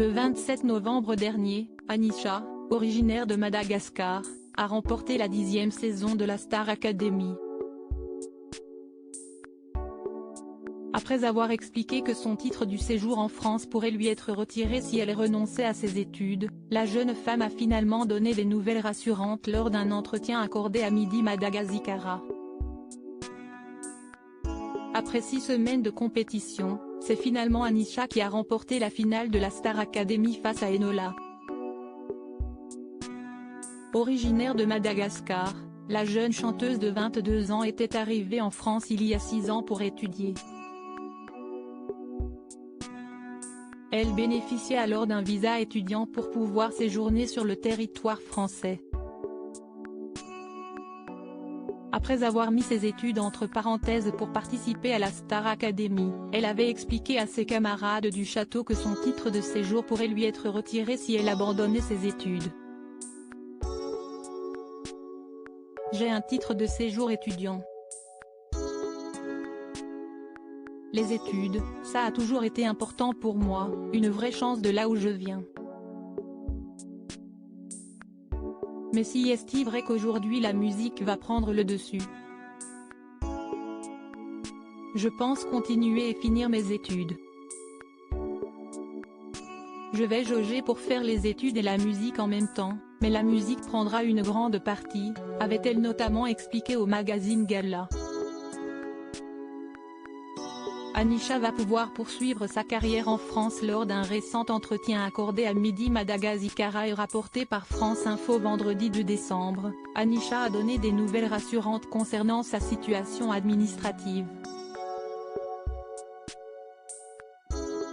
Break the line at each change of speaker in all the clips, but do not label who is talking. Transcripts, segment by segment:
Le 27 novembre dernier, Anisha, originaire de Madagascar, a remporté la 10e saison de la Star Academy. Après avoir expliqué que son titre du séjour en France pourrait lui être retiré si elle renonçait à ses études, la jeune femme a finalement donné des nouvelles rassurantes lors d'un entretien accordé à Midi Madagascar. Après 6 semaines de compétition, c'est finalement Anisha qui a remporté la finale de la Star Academy face à Enola. Originaire de Madagascar, la jeune chanteuse de 22 ans était arrivée en France il y a 6 ans pour étudier. Elle bénéficiait alors d'un visa étudiant pour pouvoir séjourner sur le territoire français. Après avoir mis ses études entre parenthèses pour participer à la Star Academy, elle avait expliqué à ses camarades du château que son titre de séjour pourrait lui être retiré si elle abandonnait ses études. J'ai un titre de séjour étudiant. Les études, ça a toujours été important pour moi, une vraie chance de là où je viens. Mais si est-il vrai qu'aujourd'hui la musique va prendre le dessus? Je pense continuer et finir mes études. Je vais jauger pour faire les études et la musique en même temps, mais la musique prendra une grande partie, avait-elle notamment expliqué au magazine Gala. Anisha va pouvoir poursuivre sa carrière en France lors d'un récent entretien accordé à Midi Madagascar et rapporté par France Info vendredi 2 décembre, Anisha a donné des nouvelles rassurantes concernant sa situation administrative.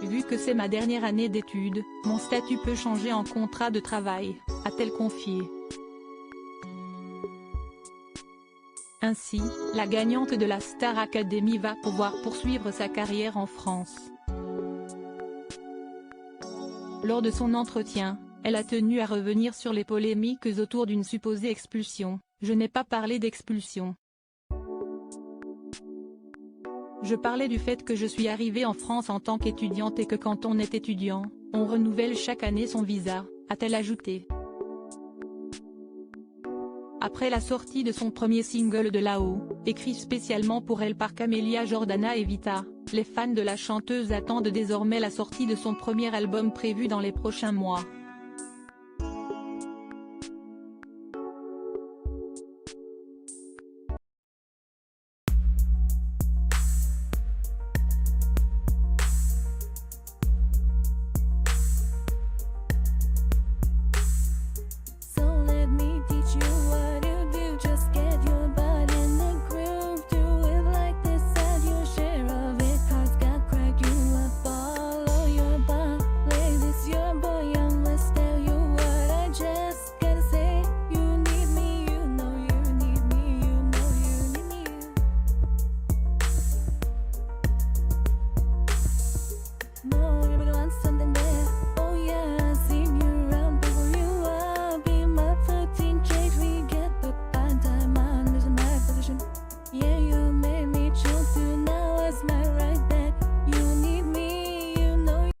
Vu que c'est ma dernière année d'études, mon statut peut changer en contrat de travail, a-t-elle confié. Ainsi, la gagnante de la Star Academy va pouvoir poursuivre sa carrière en France. Lors de son entretien, elle a tenu à revenir sur les polémiques autour d'une supposée expulsion. Je n'ai pas parlé d'expulsion. Je parlais du fait que je suis arrivée en France en tant qu'étudiante et que quand on est étudiant, on renouvelle chaque année son visa, a-t-elle ajouté. Après la sortie de son premier single de là-haut, écrit spécialement pour elle par Camélia Jordana et Vita, les fans de la chanteuse attendent désormais la sortie de son premier album prévu dans les prochains mois.